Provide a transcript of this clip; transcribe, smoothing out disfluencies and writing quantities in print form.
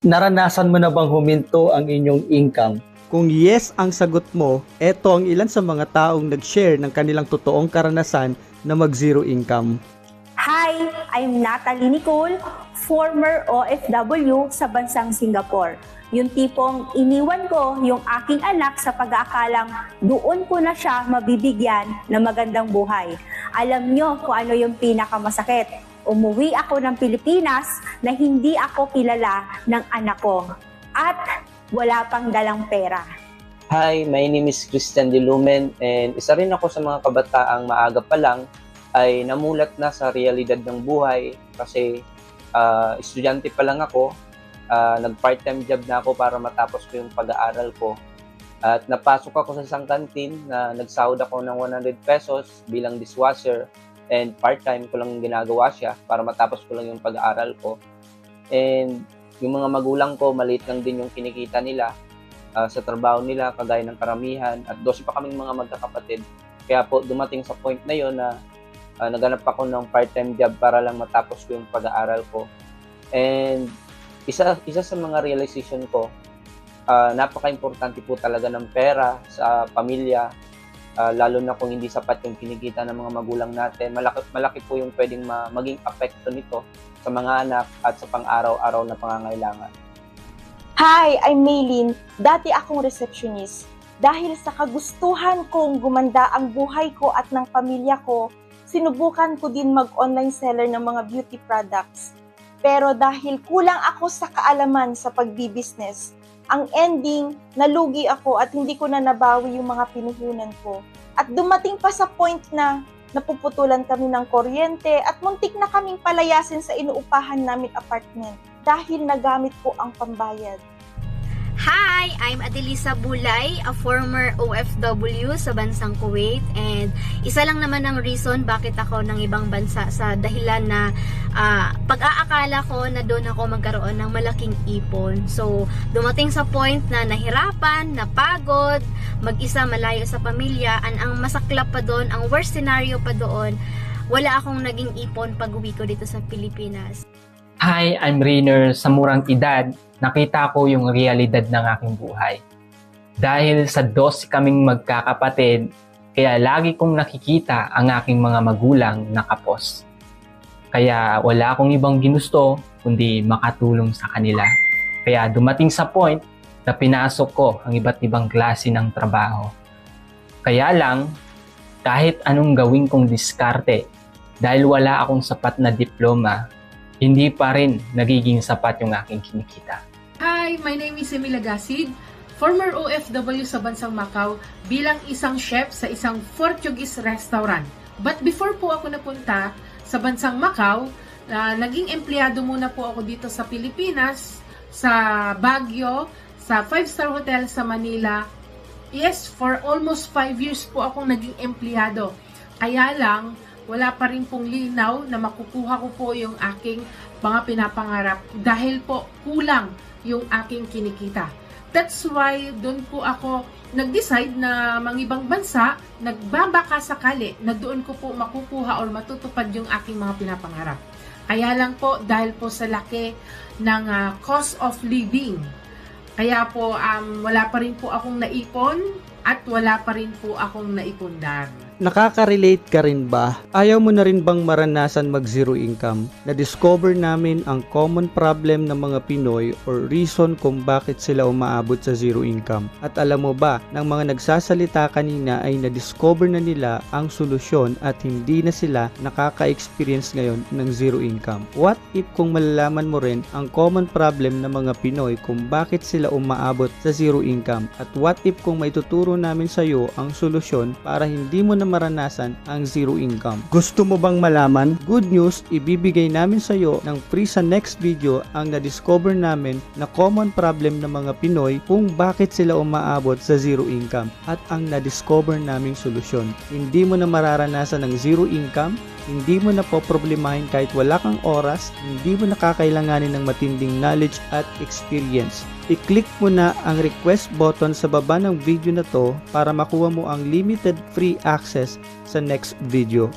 Naranasan mo na bang huminto ang inyong income? Kung yes ang sagot mo, eto ang ilan sa mga taong nag-share ng kanilang totoong karanasan na mag-zero income. Hi, I'm Natalie Nicole, former OFW sa bansang Singapore. Yung tipong iniwan ko yung aking anak sa pag-aakalang doon ko na siya mabibigyan ng magandang buhay. Alam nyo kung ano yung pinakamasakit. Umuwi ako ng Pilipinas na hindi ako kilala ng anak ko at wala pang dalang pera. Hi, my name is Christian De Lumen and isa rin ako sa mga kabataang maaga pa lang ay namulat na sa realidad ng buhay kasi estudyante pa lang ako, nag-part-time job na ako para matapos ko yung pag-aaral ko. At napasok ako sa isang kantin na nagsahod ako ng 100 pesos bilang dishwasher and part-time ko lang ginagawa siya para matapos ko lang yung pag-aaral ko. And yung mga magulang ko, maliit lang din yung kinikita nila sa trabaho nila, kagaya ng karamihan. At 12 pa kaming mga magkakapatid. Kaya po dumating sa point na yon na naghanap ako ng part-time job para lang matapos ko yung pag-aaral ko. And isa sa mga realization ko, napaka-importante po talaga ng pera sa pamilya, lalo na kung hindi sapat yung kinikita ng mga magulang natin. Malaki po yung pwedeng maging apekto nito sa mga anak at sa pang-araw-araw na pangangailangan. Hi, I'm Maylin. Dati akong receptionist. Dahil sa kagustuhan kong gumanda ang buhay ko at ng pamilya ko, sinubukan ko din mag-online seller ng mga beauty products. Pero dahil kulang ako sa kaalaman sa pagbi-business, ang ending, nalugi ako at hindi ko na nabawi yung mga pinuhunan ko. At dumating pa sa point na napuputulan kami ng kuryente at muntik na kaming palayasin sa inuupahan namin apartment dahil nagamit ko ang pambayad. Hi! I'm Adelisa Bulay, a former OFW sa bansang Kuwait, and isa lang naman ang reason bakit ako ng ibang bansa sa dahilan na pag-aakala ko na doon ako magkaroon ng malaking ipon. So, dumating sa point na nahirapan, napagod, mag-isa malayo sa pamilya, ang masaklap pa doon, ang worst scenario pa doon, wala akong naging ipon pag-uwi ko dito sa Pilipinas. Hi, I'm Rainer. Sa murang edad, nakita ko yung realidad ng aking buhay. Dahil sa 12 kaming magkakapatid, kaya lagi kong nakikita ang aking mga magulang nakapos. Kaya wala akong ibang ginusto kundi makatulong sa kanila. Kaya dumating sa point na pinasok ko ang iba't ibang klase ng trabaho. Kaya lang, kahit anong gawin kong diskarte, dahil wala akong sapat na diploma, hindi pa rin nagiging sapat yung aking kinikita. Hi, my name is Emila Gasid, former OFW sa bansang Macau bilang isang chef sa isang Portuguese restaurant. But before po ako napunta sa bansang Macau, naging empleyado muna po ako dito sa Pilipinas, sa Baguio, sa 5-star hotel sa Manila. Yes, for almost 5 years po akong naging empleyado. Kaya lang, wala pa rin pong linaw na makukuha ko po yung aking mga pinapangarap dahil po kulang yung aking kinikita. That's why doon po ako nag-decide na mangibang bansa, nagbabaka sakali na doon ko po makukuha or matutupad yung aking mga pinapangarap. Kaya lang po dahil po sa laki ng cost of living. Kaya po wala pa rin po akong naipon at wala pa rin po akong naipundar. Nakaka-relate ka rin ba? Ayaw mo na rin bang maranasan mag-zero income? Na-discover namin ang common problem ng mga Pinoy or reason kung bakit sila umaabot sa zero income. At alam mo ba, ng mga nagsasalita kanina ay na-discover na nila ang solusyon at hindi na sila nakaka-experience ngayon ng zero income. What if kung malalaman mo rin ang common problem ng mga Pinoy kung bakit sila umaabot sa zero income? At what if kung may tuturo namin sa iyo ang solusyon para hindi mo na maranasan ang zero income. Gusto mo bang malaman? Good news, ibibigay namin sa iyo ng free sa next video ang na-discover namin na common problem ng mga Pinoy kung bakit sila umaabot sa zero income at ang na-discover naming solusyon. Hindi mo na mararanasan ang zero income, hindi mo na poproblemahin kahit wala kang oras, hindi mo nakakailanganin ng matinding knowledge at experience. I-click mo na ang request button sa baba ng video na to para makuha mo ang limited free access sa next video.